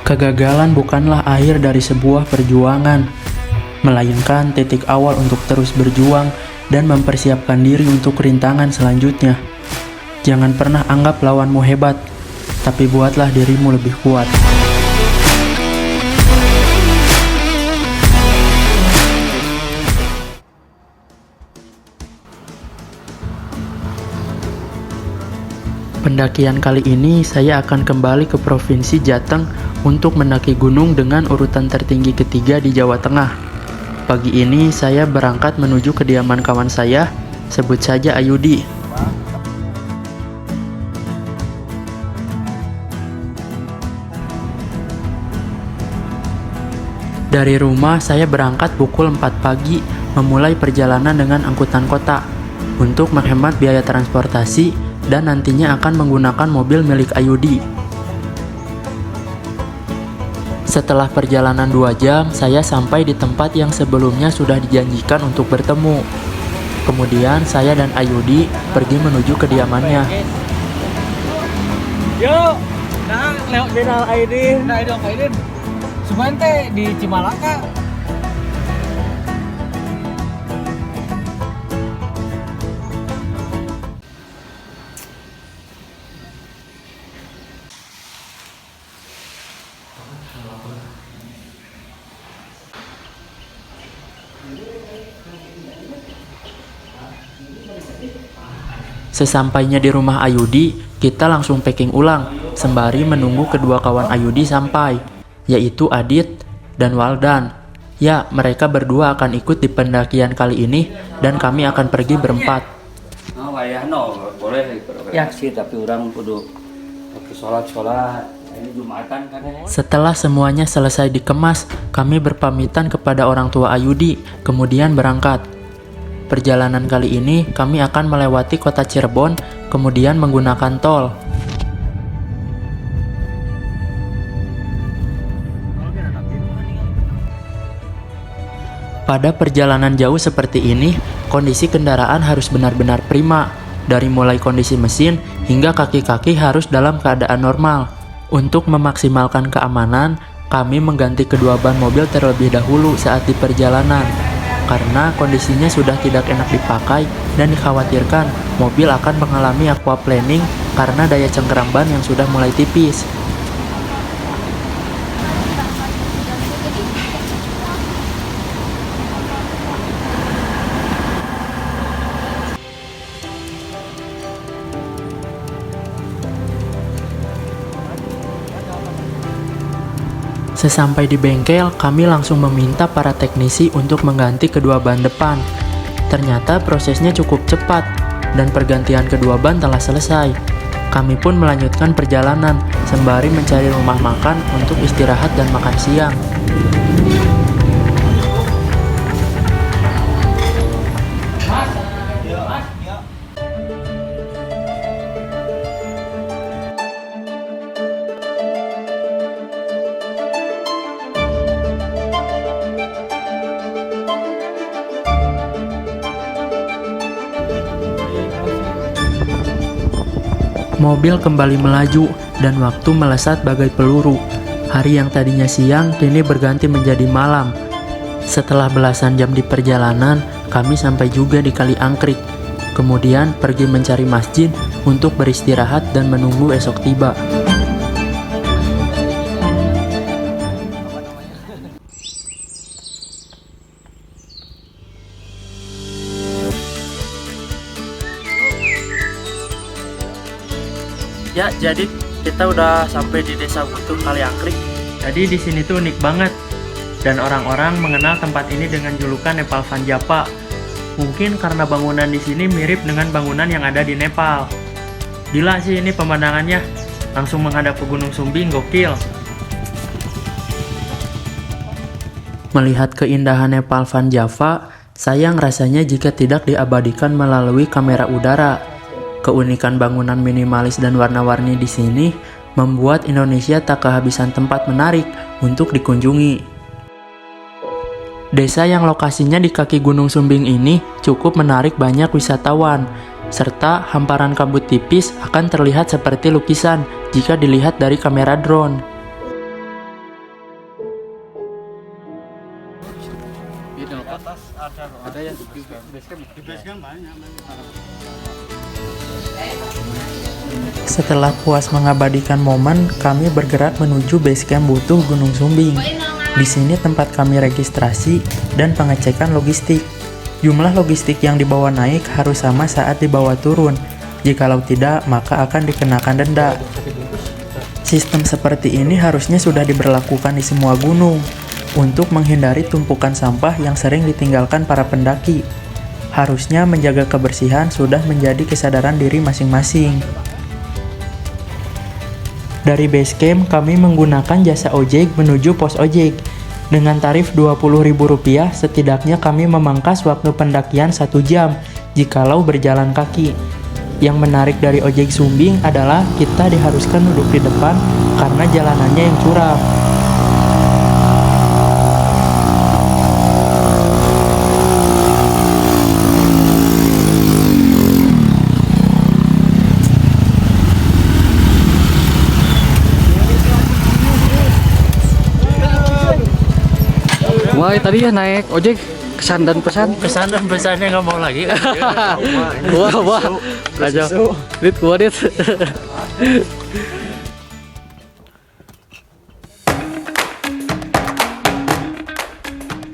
Kegagalan bukanlah akhir dari sebuah perjuangan, melainkan titik awal untuk terus berjuang dan mempersiapkan diri untuk rintangan selanjutnya. Jangan pernah anggap lawanmu hebat, tapi buatlah dirimu lebih kuat. Pendakian kali ini saya akan kembali ke Provinsi Jateng untuk mendaki gunung dengan urutan tertinggi ketiga di Jawa Tengah. Pagi ini saya berangkat menuju kediaman kawan saya, sebut saja Ayudi. Dari rumah saya berangkat pukul 4 pagi memulai perjalanan dengan angkutan kota untuk menghemat biaya transportasi dan nantinya akan menggunakan mobil milik Ayudi. Setelah perjalanan 2 jam, saya sampai di tempat yang sebelumnya sudah dijanjikan untuk bertemu. Kemudian saya dan Ayudi pergi menuju kediamannya. Yo, nah lewat Jenal Aidin. Nah, Aidin. Sebenarnya teh di Cimalaka. Sesampainya di rumah Ayudi, kita langsung packing ulang, sembari menunggu kedua kawan Ayudi sampai, yaitu Adit dan Waldan. Ya, mereka berdua akan ikut di pendakian kali ini, dan kami akan pergi berempat. Boleh ya sih, tapi orang kudu sholat ini Jumatan kan. Setelah semuanya selesai dikemas, kami berpamitan kepada orang tua Ayudi, kemudian berangkat. Perjalanan kali ini kami akan melewati kota Cirebon, kemudian menggunakan tol. Pada perjalanan jauh seperti ini, kondisi kendaraan harus benar-benar prima. Dari mulai kondisi mesin hingga kaki-kaki harus dalam keadaan normal. Untuk memaksimalkan keamanan, kami mengganti kedua ban mobil terlebih dahulu saat di perjalanan. Karena kondisinya sudah tidak enak dipakai dan dikhawatirkan mobil akan mengalami aquaplaning karena daya cengkeram ban yang sudah mulai tipis. Sesampai di bengkel, kami langsung meminta para teknisi untuk mengganti kedua ban depan. Ternyata prosesnya cukup cepat, dan pergantian kedua ban telah selesai. Kami pun melanjutkan perjalanan, sembari mencari rumah makan untuk istirahat dan makan siang. Mobil kembali melaju dan waktu melesat bagai peluru. Hari yang tadinya siang kini berganti menjadi malam. Setelah belasan jam di perjalanan, kami sampai juga di Kali Angkrik. Kemudian pergi mencari masjid untuk beristirahat dan menunggu esok tiba. Ya, jadi kita udah sampai di Desa Butuh, Kali Angkrik. Jadi di sini tuh unik banget, dan orang-orang mengenal tempat ini dengan julukan Nepal Van Java. Mungkin karena bangunan di sini mirip dengan bangunan yang ada di Nepal. Gila sih ini pemandangannya, langsung menghadap ke Gunung Sumbing, gokil. Melihat keindahan Nepal Van Java, sayang rasanya jika tidak diabadikan melalui kamera udara. Keunikan bangunan minimalis dan warna-warni di sini membuat Indonesia tak kehabisan tempat menarik untuk dikunjungi. Desa yang lokasinya di kaki Gunung Sumbing ini cukup menarik banyak wisatawan, serta hamparan kabut tipis akan terlihat seperti lukisan jika dilihat dari kamera drone. Setelah puas mengabadikan momen, kami bergerak menuju base camp Butuh Gunung Sumbing. Di sini tempat kami registrasi dan pengecekan logistik. Jumlah logistik yang dibawa naik harus sama saat dibawa turun. Jikalau tidak, maka akan dikenakan denda. Sistem seperti ini harusnya sudah diberlakukan di semua gunung untuk menghindari tumpukan sampah yang sering ditinggalkan para pendaki. Harusnya menjaga kebersihan sudah menjadi kesadaran diri masing-masing. Dari base camp, kami menggunakan jasa ojek menuju pos ojek. Dengan tarif Rp20.000, setidaknya kami memangkas waktu pendakian 1 jam jikalau berjalan kaki. Yang menarik dari ojek Sumbing adalah kita diharuskan duduk di depan karena jalanannya yang curam. Wah, tadi ya naik ojek kesan dan pesan. Pesan dan pesannya nggak mau lagi. Wah. Aja. Dit, kuat dit.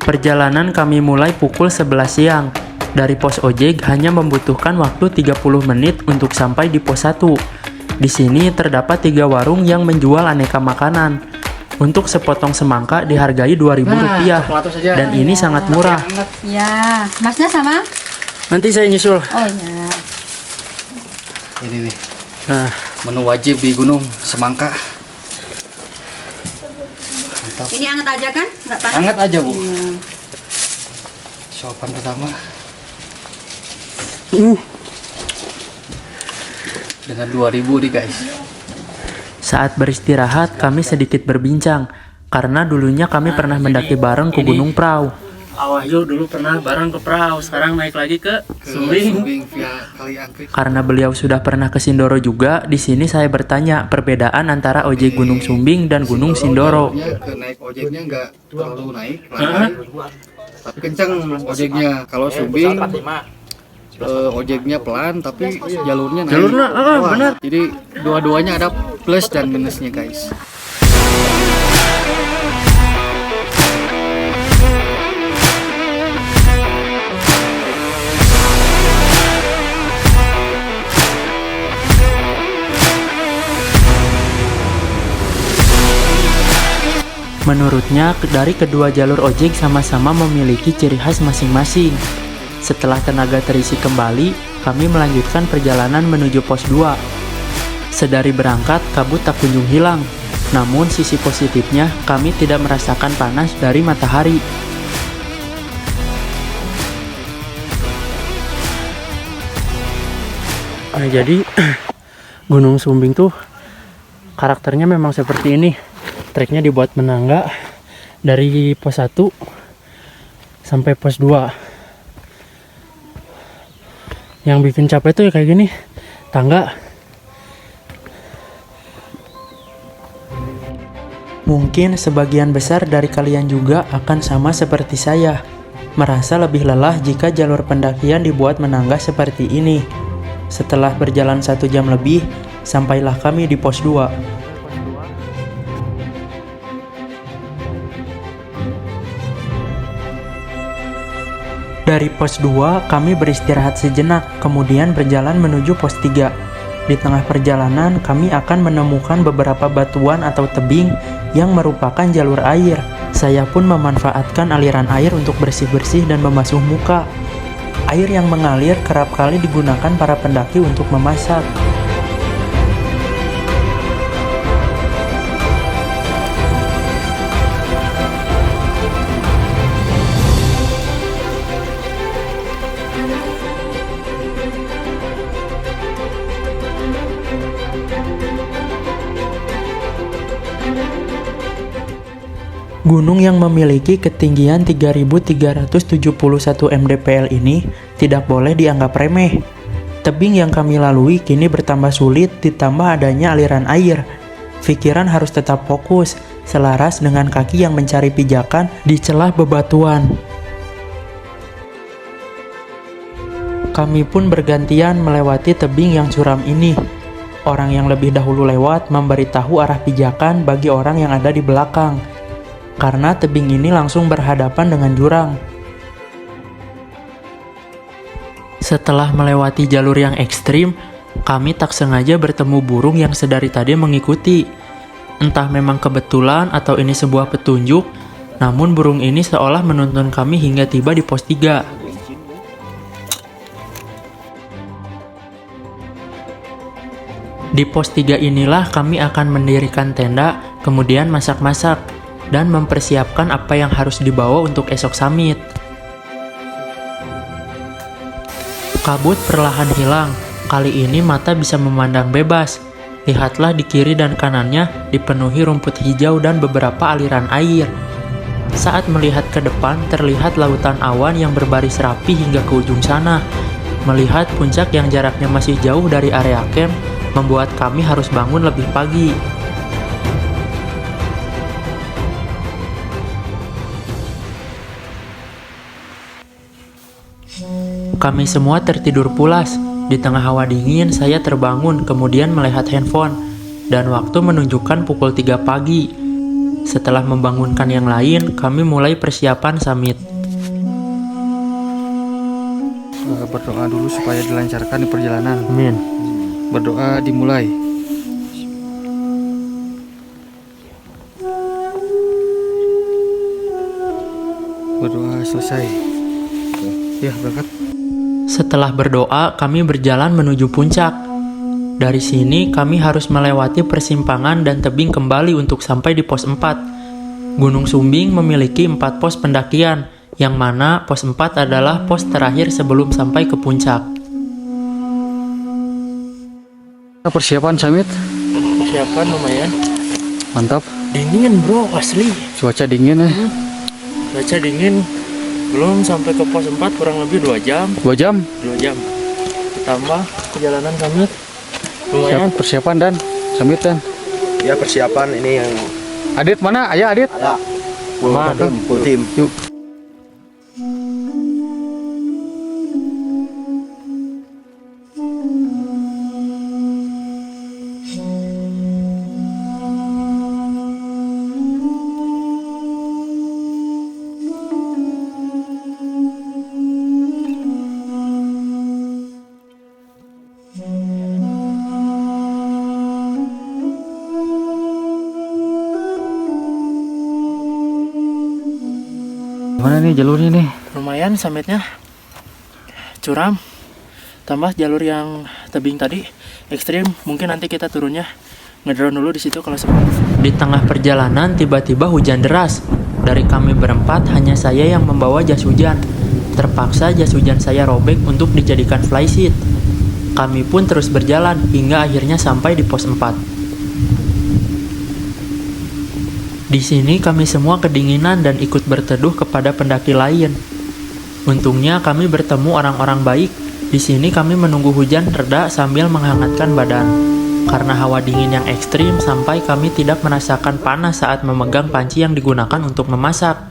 Perjalanan kami mulai pukul 11 siang. Dari pos ojek hanya membutuhkan waktu 30 menit untuk sampai di pos 1. Di sini terdapat 3 warung yang menjual aneka makanan. Untuk sepotong semangka dihargai Rp2.000 dan ini sangat murah. Ya, masnya sama? Nanti saya nyusul. Oh ya. Ini nih. Nah, menu wajib di gunung semangka. Mantap. Ini anget aja kan? Nggak panas? Hangat aja, Bu. Ya. Suapan pertama. Dengan 2.000 nih, guys. Saat beristirahat, kami sedikit berbincang, karena dulunya kami pernah mendaki bareng ke Gunung Prau. Awahyu dulu pernah bareng ke Prau, sekarang naik lagi ke Sumbing. Via Kali Angkrik. Karena beliau sudah pernah ke Sindoro juga, di sini saya bertanya perbedaan antara ojek Gunung Sumbing dan Gunung Sindoro. Ke naik ojeknya nggak terlalu naik, tapi kencang ojeknya. Kalau Sumbing ojeknya pelan tapi jalurnya naik. Benar. Jadi dua-duanya ada plus dan minusnya, guys. Menurutnya, dari kedua jalur ojek sama-sama memiliki ciri khas masing-masing. Setelah tenaga terisi kembali, kami melanjutkan perjalanan menuju pos 2. Sedari berangkat, kabut tak kunjung hilang. Namun sisi positifnya, kami tidak merasakan panas dari matahari. Jadi, Gunung Sumbing tuh karakternya memang seperti ini. Treknya dibuat menangga dari pos 1 sampai pos 2. Yang bikin capek tuh ya kayak gini, tangga. Mungkin sebagian besar dari kalian juga akan sama seperti saya, merasa lebih lelah jika jalur pendakian dibuat menangga seperti ini. Setelah berjalan 1 jam lebih, sampailah kami di pos 2. Dari pos 2, kami beristirahat sejenak, kemudian berjalan menuju pos 3. Di tengah perjalanan, kami akan menemukan beberapa batuan atau tebing yang merupakan jalur air. Saya pun memanfaatkan aliran air untuk bersih-bersih dan membasuh muka. Air yang mengalir kerap kali digunakan para pendaki untuk memasak. Gunung yang memiliki ketinggian 3.371 mdpl ini tidak boleh dianggap remeh. Tebing yang kami lalui kini bertambah sulit ditambah adanya aliran air. Pikiran harus tetap fokus, selaras dengan kaki yang mencari pijakan di celah bebatuan. Kami pun bergantian melewati tebing yang curam ini. Orang yang lebih dahulu lewat memberitahu arah pijakan bagi orang yang ada di belakang, karena tebing ini langsung berhadapan dengan jurang. Setelah melewati jalur yang ekstrim, kami tak sengaja bertemu burung yang sedari tadi mengikuti. Entah memang kebetulan atau ini sebuah petunjuk, namun burung ini seolah menuntun kami hingga tiba di pos 3. Di pos 3 inilah kami akan mendirikan tenda, kemudian masak-masak, dan mempersiapkan apa yang harus dibawa untuk esok summit. Kabut perlahan hilang, kali ini mata bisa memandang bebas. Lihatlah di kiri dan kanannya dipenuhi rumput hijau dan beberapa aliran air. Saat melihat ke depan, terlihat lautan awan yang berbaris rapi hingga ke ujung sana. Melihat puncak yang jaraknya masih jauh dari area camp, membuat kami harus bangun lebih pagi. Kami semua tertidur pulas. Di tengah hawa dingin, saya terbangun kemudian melihat handphone, dan waktu menunjukkan pukul 3 pagi. Setelah membangunkan yang lain, kami mulai persiapan summit. Berdoa dulu supaya dilancarkan di perjalanan. Amin. Berdoa dimulai. Berdoa selesai. Ya, berangkat. Setelah berdoa, kami berjalan menuju puncak. Dari sini, kami harus melewati persimpangan dan tebing kembali untuk sampai di pos 4. Gunung Sumbing memiliki 4 pos pendakian, yang mana pos 4 adalah pos terakhir sebelum sampai ke puncak. Persiapan summit. Persiapan lumayan. Mantap. Dingin bro, asli. Cuaca dingin ya. Cuaca dingin. Belum sampai ke pos 4 kurang lebih 2 jam. 2 jam. 2 jam. Ditambah perjalanan kami. Lumayan. Persiapan dan summit dan. Ya persiapan ini yang Adit mana? Ayah Adit. ada full tim. Yuk. Gimana nih jalurnya nih? Lumayan summitnya. Curam. Tambah jalur yang tebing tadi ekstrim. Mungkin nanti kita turunnya ngedrone dulu di situ kalau sempat. Di tengah perjalanan tiba-tiba hujan deras. Dari kami berempat hanya saya yang membawa jas hujan. Terpaksa jas hujan saya robek untuk dijadikan flysheet. Kami pun terus berjalan hingga akhirnya sampai di pos 4. Di sini kami semua kedinginan dan ikut berteduh kepada pendaki lain. Untungnya kami bertemu orang-orang baik. Di sini kami menunggu hujan reda sambil menghangatkan badan. Karena hawa dingin yang ekstrim sampai kami tidak merasakan panas saat memegang panci yang digunakan untuk memasak.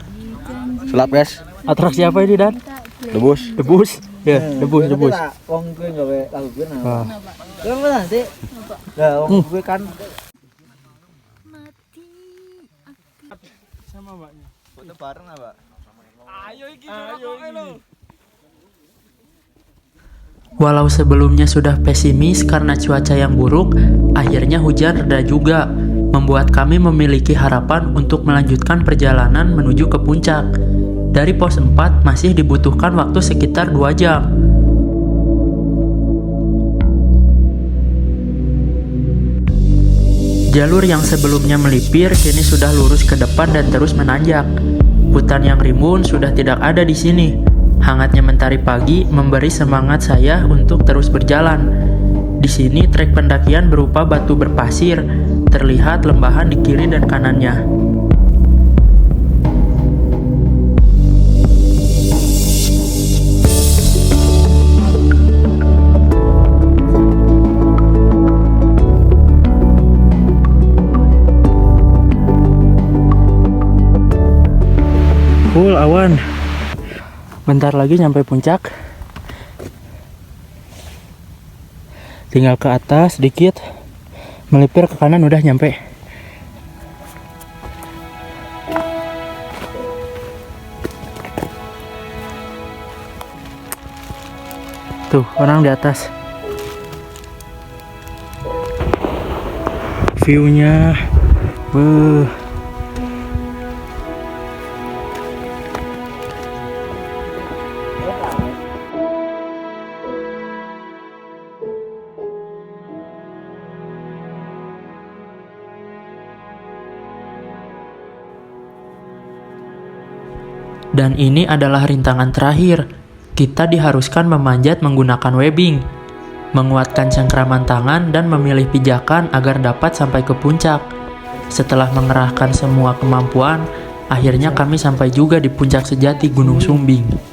Sulap guys. Atraksi apa ini Dan? Debus. Debus? Ya, debus. Wong gue gawe lagu gue nah. Kenapa nanti? Lah wong gue kan sama mbaknya. Foto bareng lah, Mbak. Ayo iki lo. Walau sebelumnya sudah pesimis karena cuaca yang buruk, akhirnya hujan reda juga, membuat kami memiliki harapan untuk melanjutkan perjalanan menuju ke puncak. Dari pos 4 masih dibutuhkan waktu sekitar 2 jam. Jalur yang sebelumnya melipir kini sudah lurus ke depan dan terus menanjak. Hutan yang rimbun sudah tidak ada di sini. Hangatnya mentari pagi memberi semangat saya untuk terus berjalan. Di sini trek pendakian berupa batu berpasir, terlihat lembahan di kiri dan kanannya. Full awan. Bentar lagi nyampe puncak. Tinggal ke atas dikit, melipir ke kanan udah nyampe. Tuh, orang di atas. View-nya, Dan ini adalah rintangan terakhir. Kita diharuskan memanjat menggunakan webbing, menguatkan cengkraman tangan dan memilih pijakan agar dapat sampai ke puncak. Setelah mengerahkan semua kemampuan, akhirnya kami sampai juga di puncak sejati Gunung Sumbing.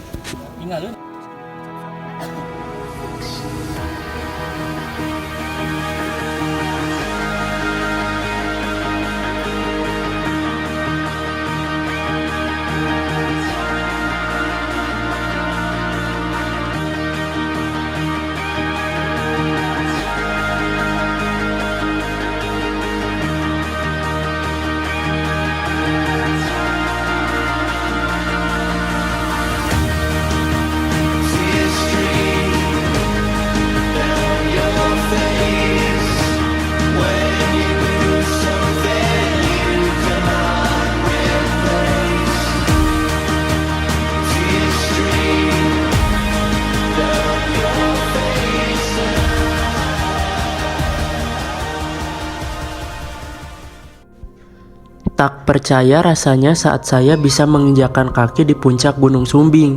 Tak percaya rasanya saat saya bisa menginjakkan kaki di puncak Gunung Sumbing.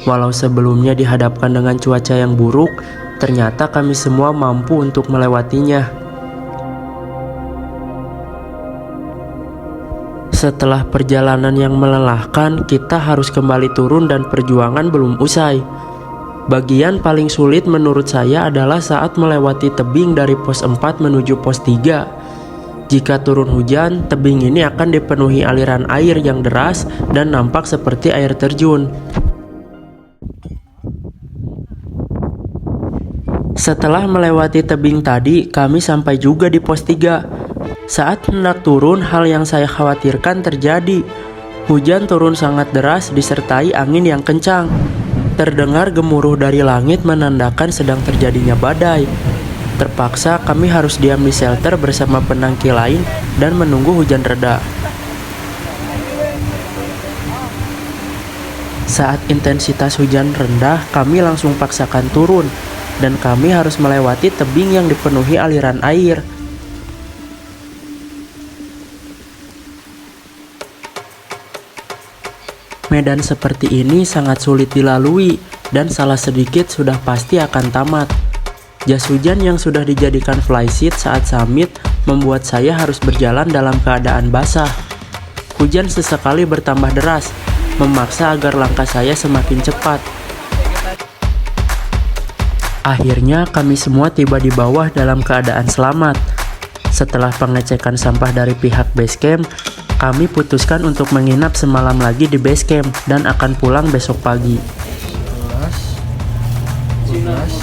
Walau sebelumnya dihadapkan dengan cuaca yang buruk, ternyata kami semua mampu untuk melewatinya. Setelah perjalanan yang melelahkan, kita harus kembali turun dan perjuangan belum usai. Bagian paling sulit menurut saya adalah saat melewati tebing dari pos 4 menuju pos 3. Jika turun hujan, tebing ini akan dipenuhi aliran air yang deras dan nampak seperti air terjun. Setelah melewati tebing tadi, kami sampai juga di pos 3. Saat hendak turun, hal yang saya khawatirkan terjadi. Hujan turun sangat deras disertai angin yang kencang. Terdengar gemuruh dari langit menandakan sedang terjadinya badai. Terpaksa kami harus diam di shelter bersama penangki lain dan menunggu hujan reda. Saat intensitas hujan rendah, kami langsung paksakan turun dan kami harus melewati tebing yang dipenuhi aliran air. Medan seperti ini sangat sulit dilalui dan salah sedikit sudah pasti akan tamat. Jas hujan yang sudah dijadikan flysheet saat summit membuat saya harus berjalan dalam keadaan basah. Hujan sesekali bertambah deras, memaksa agar langkah saya semakin cepat. Akhirnya kami semua tiba di bawah dalam keadaan selamat. Setelah pengecekan sampah dari pihak base camp, kami putuskan untuk menginap semalam lagi di base camp dan akan pulang besok pagi. 14.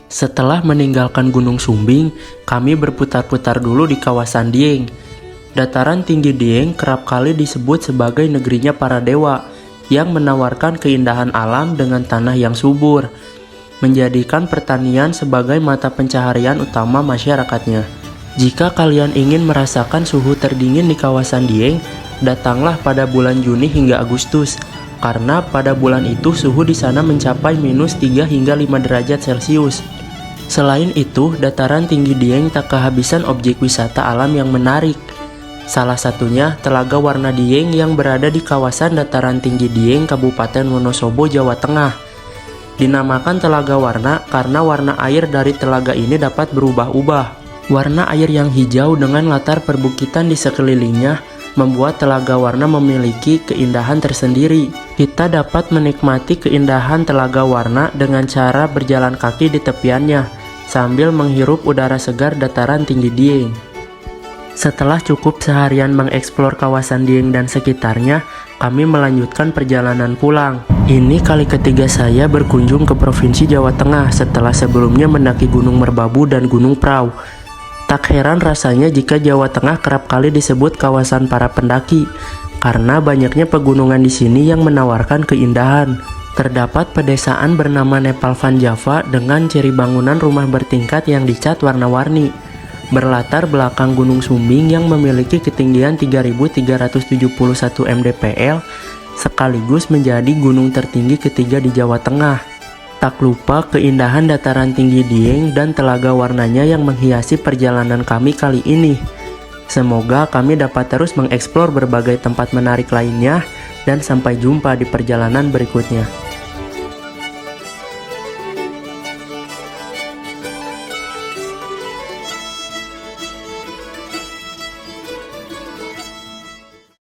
Setelah meninggalkan Gunung Sumbing, kami berputar-putar dulu di kawasan Dieng. Dataran tinggi Dieng kerap kali disebut sebagai negerinya para dewa, yang menawarkan keindahan alam dengan tanah yang subur, menjadikan pertanian sebagai mata pencaharian utama masyarakatnya. Jika kalian ingin merasakan suhu terdingin di kawasan Dieng, datanglah pada bulan Juni hingga Agustus, karena pada bulan itu suhu di sana mencapai -3 hingga 5 derajat Celcius. Selain itu, dataran tinggi Dieng tak kehabisan objek wisata alam yang menarik. Salah satunya Telaga Warna Dieng yang berada di kawasan dataran tinggi Dieng, Kabupaten Wonosobo, Jawa Tengah. Dinamakan Telaga Warna karena warna air dari telaga ini dapat berubah-ubah. Warna air yang hijau dengan latar perbukitan di sekelilingnya membuat Telaga Warna memiliki keindahan tersendiri. Kita dapat menikmati keindahan Telaga Warna dengan cara berjalan kaki di tepiannya, sambil menghirup udara segar dataran tinggi Dieng. Setelah cukup seharian mengeksplor kawasan Dieng dan sekitarnya, kami melanjutkan perjalanan pulang. Ini kali ketiga saya berkunjung ke Provinsi Jawa Tengah setelah sebelumnya mendaki Gunung Merbabu dan Gunung Prau. Tak heran rasanya jika Jawa Tengah kerap kali disebut kawasan para pendaki, karena banyaknya pegunungan di sini yang menawarkan keindahan. Terdapat pedesaan bernama Nepal Van Java dengan ciri bangunan rumah bertingkat yang dicat warna-warni, berlatar belakang Gunung Sumbing yang memiliki ketinggian 3.371 mdpl, sekaligus menjadi gunung tertinggi ketiga di Jawa Tengah. Tak lupa keindahan dataran tinggi Dieng dan Telaga Warnanya yang menghiasi perjalanan kami kali ini. Semoga kami dapat terus mengeksplor berbagai tempat menarik lainnya dan sampai jumpa di perjalanan berikutnya.